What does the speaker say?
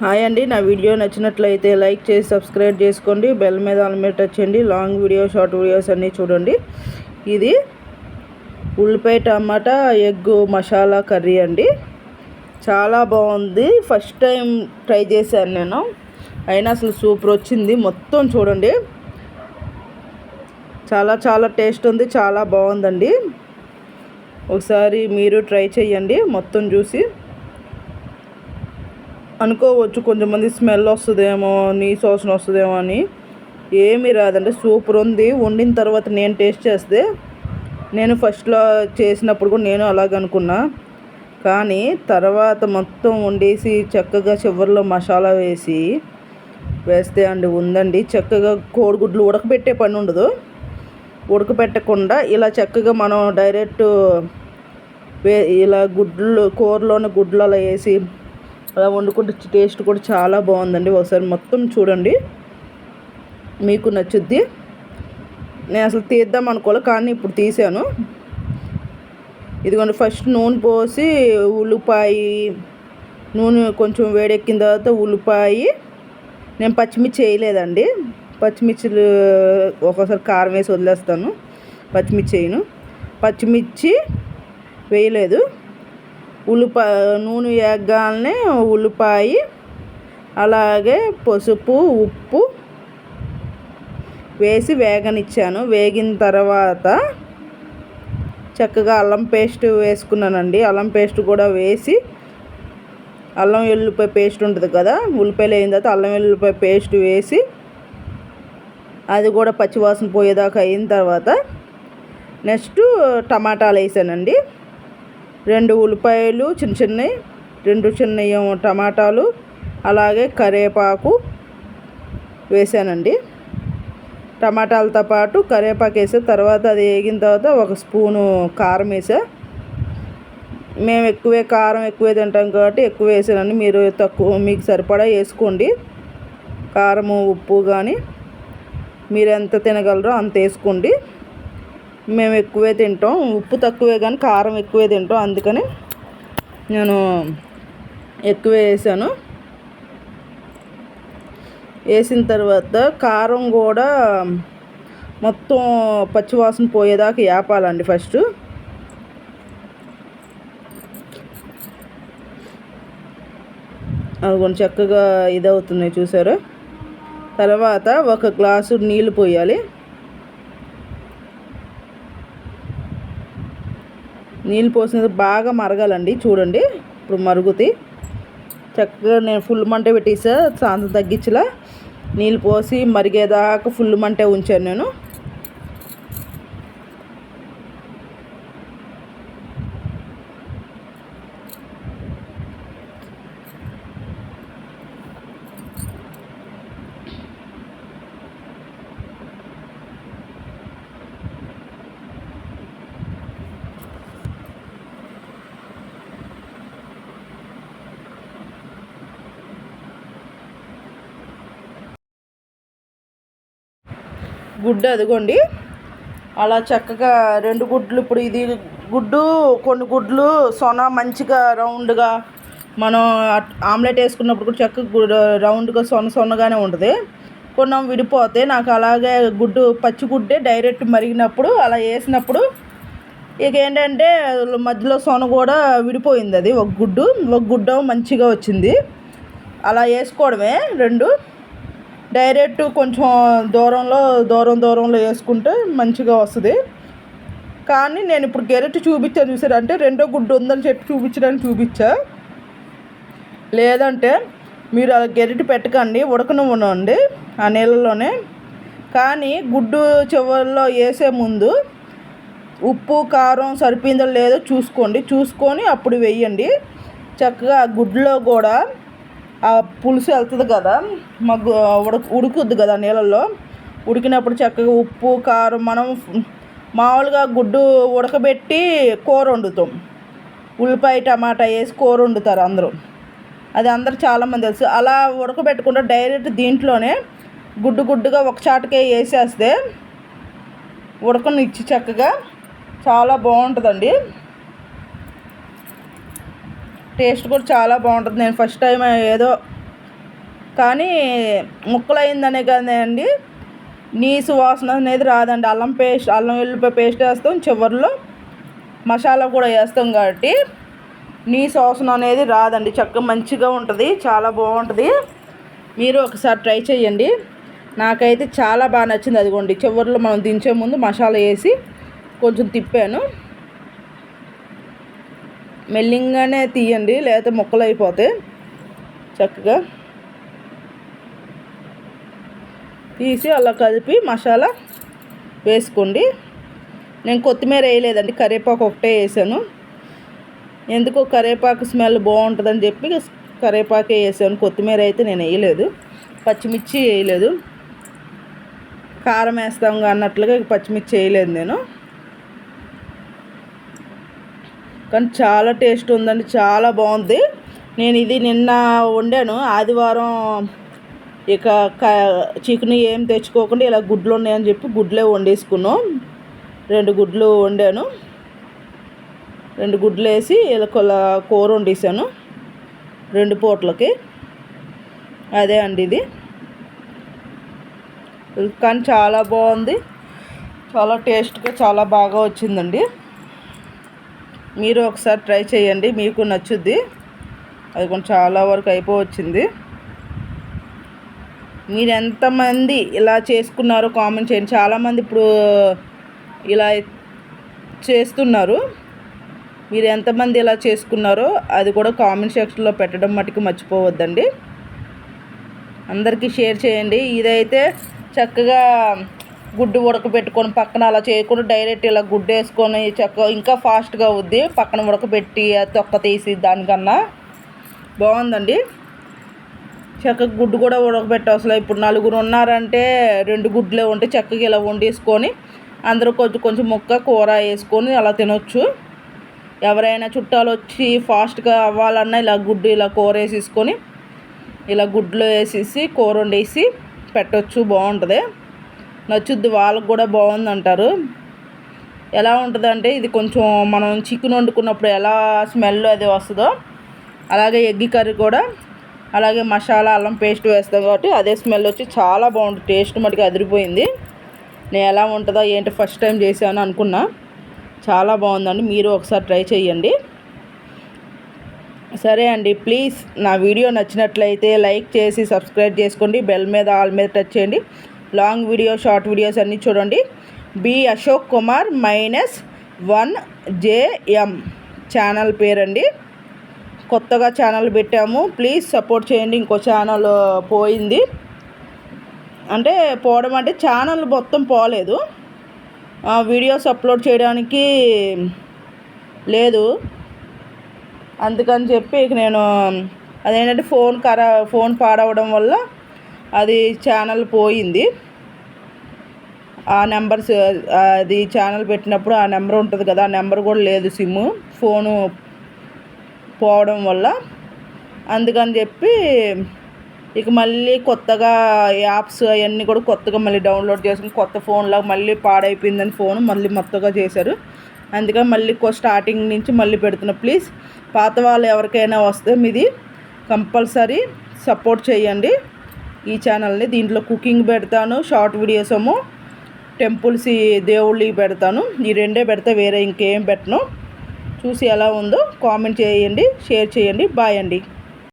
Hi అండి, నా video నచ్చినట్లయితే లైక్ చేసి సబ్స్క్రైబ్ చేసుకోండి. బెల్ మీద ఆల్ మీద టచ్ చేయండి. లాంగ్ వీడియో షార్ట్ వీడియోస్ అన్నీ చూడండి. ఇది ఉల్లిపాయ టమాటా ఎగ్ మసాలా కర్రీ అండి. చాలా బాగుంది. ఫస్ట్ టైం ట్రై చేశాను నేను, అయినా అసలు సూపర్ వచ్చింది. మొత్తం చూడండి, చాలా చాలా టేస్ట్ ఉంది. చాలా బాగుందండి. ఒకసారి మీరు ట్రై చేయండి. మొత్తం చూసి అనుకోవచ్చు కొంతమంది స్మెల్ వస్తుందేమో, నీసు వాసన వస్తుందేమో అని. ఏమీ రాదండి, సూపర్ ఉంది. వండిన తర్వాత నేను టేస్ట్ చేస్తే, నేను ఫస్ట్లో చేసినప్పుడు కూడా నేను అలాగ అనుకున్నా, కానీ తర్వాత మొత్తం వండేసి చక్కగా చివరిలో మసాలా వేస్తే అండి ఉందండి. చక్కగా కోడిగుడ్లు ఉడకబెట్టే పని ఉండదు. ఉడకబెట్టకుండా ఇలా చక్కగా మనం డైరెక్ట్ ఇలా కూరలోని గుడ్లు అలా వేసి అలా వండుకుంటే టేస్ట్ కూడా చాలా బాగుందండి. ఒకసారి మొత్తం చూడండి, మీకు నచ్చుద్ది. నేను అసలు తీద్దాం అనుకోలే, కానీ ఇప్పుడు తీసాను. ఇదిగోండి, ఫస్ట్ నూనె పోసి నూనె కొంచెం వేడెక్కిన తర్వాత ఉల్లిపాయ, నేను పచ్చిమిర్చి వేయలేదండి. పచ్చిమిర్చిలు ఒక్కోసారి కారం వేసి వదిలేస్తాను, పచ్చిమిర్చి వేయలేదు. నూనె వేగగానే ఉల్లిపాయ, అలాగే పసుపు ఉప్పు వేసి వేగనిచ్చాను. వేగిన తర్వాత చక్కగా అల్లం పేస్ట్ వేసుకున్నానండి. అల్లం పేస్ట్ కూడా వేసి, అల్లం వెల్లుల్లిపాయ పేస్ట్ ఉంటుంది కదా, ఉల్లిపాయలు అయిన తర్వాత అల్లం వెల్లుల్లిపాయ పేస్ట్ వేసి, అది కూడా పచ్చివాసన పోయేదాకా అయిన తర్వాత నెక్స్ట్ టమాటాలు వేసానండి. 2 ఉల్లిపాయలు చిన్నవి, 2 చిన్న టమాటాలు, అలాగే కరివేపాకు వేసానండి. టమాటాలతో పాటు కరివేపాకు వేసే తర్వాత అది వేగిన తర్వాత 1 స్పూను కారం వేసా. మేము కారం ఎక్కువే తింటాం కాబట్టి ఎక్కువ వేసానండి. మీరు తక్కువ, మీకు సరిపడా వేసుకోండి. కారము ఉప్పు కానీ మీరు ఎంత తినగలరో అంత వేసుకోండి. మేము ఎక్కువే తింటాం, ఉప్పు తక్కువే కానీ కారం ఎక్కువే తింటాం, అందుకని నేను ఎక్కువే వేసాను. వేసిన తర్వాత కారం కూడా మొత్తం పచ్చివాసన పోయేదాకా వేపాలండి. ఫస్ట్ అది కొంచెం చక్కగా ఇదవుతున్నాయి చూసారా. తర్వాత 1 గ్లాసు నీళ్ళు పోయాలి. నీళ్ళు పోసినది బాగా మరగాలండి. చూడండి, ఇప్పుడు మరుగుతాయి. చక్కగా నేను ఫుల్ మంట పెట్టేసా, సాంతం తగ్గించలా. నీళ్ళు పోసి మరిగేదాకా ఫుల్ మంటే ఉంచాను నేను. గుడ్డు అదిగోండి, అలా చక్కగా 2 గుడ్లు. ఇప్పుడు ఇది కొన్ని గుడ్లు మంచిగా రౌండ్గా, మనం ఆమ్లెట్ వేసుకున్నప్పుడు కూడా చక్కగా రౌండ్గా సొన్నగానే ఉంటుంది. కొన్ని విడిపోతే, నాకు అలాగే పచ్చి గుడ్డే డైరెక్ట్ మరిగినప్పుడు అలా వేసినప్పుడు ఇక ఏంటంటే మధ్యలో సొన కూడా విడిపోయింది. అది ఒక గుడ్డ మంచిగా వచ్చింది. అలా వేసుకోవడమే 2 డైరెక్ట్ కొంచెం దూరంలో వేసుకుంటే మంచిగా వస్తుంది. కానీ నేను ఇప్పుడు గెరెట్ చూపించాను చూసారు, అంటే 2వ గుడ్డు ఉందని చెప్పి చూపించా. లేదంటే మీరు అలా గెరెట్ పెట్టకండి, ఉడకనివ్వండి ఆ నీళ్ళలోనే. కానీ గుడ్డు చివరిలో వేసే ముందు ఉప్పు కారం సరిపోయిందో లేదో చూసుకొని అప్పుడు వేయండి. చక్కగా ఆ గుడ్లో కూడా ఆ పులుసు వెళ్తుంది కదా, ఉడుకుద్ది కదా నీళ్ళల్లో. ఉడికినప్పుడు చక్కగా ఉప్పు కారం, మనం మామూలుగా గుడ్డు ఉడకబెట్టి కూర వండుతాం, ఉల్లిపాయ టమాటా వేసి కూర వండుతారు అందరూ. అది అందరు చాలామంది తెలుసు. అలా ఉడకబెట్టకుండా డైరెక్ట్ దీంట్లోనే గుడ్డుగా ఒక చాటకే వేసేస్తే ఉడకనిచ్చి చక్కగా చాలా బాగుంటుందండి. టేస్ట్ కూడా చాలా బాగుంటుంది. నేను ఫస్ట్ టైం ఏదో కానీ ముక్కలు అయిందనే కదండి నీసు వాసన అనేది రాదండి. అల్లం వెల్లుల్లిపాయ పేస్ట్ వేస్తాం, చివరిలో మసాలా కూడా వేస్తాం కాబట్టి నీసు వాసన అనేది రాదండి. చక్కగా మంచిగా ఉంటుంది, చాలా బాగుంటుంది. మీరు ఒకసారి ట్రై చేయండి. నాకైతే చాలా బాగా నచ్చింది. అదిగోండి చివరిలో మనం దించే ముందు మసాలా వేసి కొంచెం తిప్పాను. మెల్లింగానే తీయండి, లేకపోతే ముక్కలు అయిపోతాయి. చక్కగా తీసి అలా కలిపి మసాలా వేసుకోండి. నేను కొత్తిమీర వేయలేదండి, కరివేపాకు ఒకటే వేసాను. ఎందుకో కరివేపాకు స్మెల్ బాగుంటుందని చెప్పి కరివేపాకే వేసాను. కొత్తిమీర అయితే నేను వేయలేదు, పచ్చిమిర్చి వేయలేదు. కారం వేస్తాం అన్నట్లుగా పచ్చిమిర్చి వేయలేదు నేను. కానీ చాలా టేస్ట్ ఉందండి, చాలా బాగుంది. నేను ఇది నిన్న వండాను, ఆదివారం. ఇక చికెన్ ఏం తెచ్చుకోకుండా ఇలా గుడ్లు ఉన్నాయని చెప్పి గుడ్లే వండేసుకున్నాం. 2 గుడ్లు వండాను, 2 గుడ్లు వేసి ఇలా కూర వండేసాను 2 పూటలకి. అదే అండి ఇది. కానీ చాలా బాగుంది, చాలా టేస్ట్గా చాలా బాగా వచ్చిందండి. మీరు ఒకసారి ట్రై చేయండి, మీకు నచ్చుద్ది. అది కొంచెం చాలా వరకు అయిపోవచ్చింది. మీరు ఎంతమంది ఇలా చేసుకున్నారో కామెంట్ చేయండి. చాలామంది ఇప్పుడు ఇలా చేస్తున్నారు. మీరు ఎంతమంది ఇలా చేసుకున్నారో అది కూడా కామెంట్ సెక్షన్లో పెట్టడం మటుకు మర్చిపోవద్దండి. అందరికీ షేర్ చేయండి. ఇదైతే చక్కగా గుడ్డు ఉడకబెట్టుకొని పక్కన అలా చేయకుండా డైరెక్ట్ ఇలా గుడ్డు వేసుకొని చక్కగా ఇంకా ఫాస్ట్గా అవుద్ది. పక్కన ఉడకబెట్టి తొక్క తీసి దానికన్నా బాగుందండి. చక్కగా గుడ్డు కూడా ఉడకబెట్ట అసలు ఇప్పుడు 4 ఉన్నారంటే 2 గుడ్లే ఉంటే చక్కగా ఇలా వండేసుకొని అందరూ కొంచెం ముక్క కూర వేసుకొని అలా తినొచ్చు. ఎవరైనా చుట్టాలు వచ్చి ఫాస్ట్గా అవ్వాలన్నా ఇలా గుడ్డు ఇలా కూర వేసేసుకొని ఇలా గుడ్లో వేసేసి కూర వండేసి పెట్టవచ్చు, బాగుంటుంది. నచ్చుద్ది, వాళ్ళకు కూడా బాగుంది అంటారు. ఎలా ఉంటుందంటే ఇది కొంచెం మనం చికెన్ వండుకున్నప్పుడు ఎలా స్మెల్ అది వస్తుందో అలాగే ఎగ్ కర్రీ కూడా అలాగే మసాలా అల్లం పేస్ట్ వేస్తాం కాబట్టి అదే స్మెల్ వచ్చి చాలా బాగుంటుంది. టేస్ట్ మటుకు అదిరిపోయింది. నేను ఎలా ఉంటుందో ఏంటి ఫస్ట్ టైం చేశాను అనుకున్నా. చాలా బాగుందండి, మీరు ఒకసారి ట్రై చేయండి. సరే అండి, ప్లీజ్ నా వీడియో నచ్చినట్లయితే లైక్ చేసి సబ్స్క్రైబ్ చేసుకోండి. బెల్ మీద ఆల్ మీద టచ్ చేయండి. లాంగ్ వీడియో షార్ట్ వీడియోస్ అన్నీ చూడండి. B Ashok Kumar -1JM channel పేరండి. కొత్తగా ఛానల్ పెట్టాము, ప్లీజ్ సపోర్ట్ చేయండి. ఇంకో ఛానల్ పోయింది, అంటే పోవడం అంటే ఛానల్ మొత్తం పోలేదు, వీడియోస్ అప్లోడ్ చేయడానికి లేదు. అందుకని చెప్పి ఇక నేను అదేంటంటే ఫోన్ పాడవడం వల్ల అది ఛానల్ పోయింది. ఆ నెంబర్స్ అది ఛానల్ పెట్టినప్పుడు ఆ నెంబర్ ఉంటుంది కదా, ఆ నెంబర్ కూడా లేదు సిమ్, ఫోను పోవడం వల్ల. అందుకని చెప్పి ఇక మళ్ళీ కొత్తగా యాప్స్ అవన్నీ కూడా కొత్తగా మళ్ళీ డౌన్లోడ్ చేసుకుని కొత్త ఫోన్లో మళ్ళీ పాడైపోయిందని ఫోన్ మళ్ళీ మొత్తగా చేశారు. అందుకని మళ్ళీ స్టార్టింగ్ నుంచి మళ్ళీ పెడుతున్నా. ప్లీజ్ పాత వాళ్ళు ఎవరికైనా వస్తే మీది కంపల్సరీ సపోర్ట్ చేయండి ఈ ఛానల్ని. దీంట్లో కుకింగ్ పెడతాను, షార్ట్ వీడియోస్ ఏమో టెంపుల్స్ దేవుళ్ళవి పెడతాను. ఈ 2 పెడతా, వేరే ఇంకేం పెట్టను. చూసి ఎలా ఉందో కామెంట్ చేయండి, షేర్ చేయండి. బాయ్ అండి.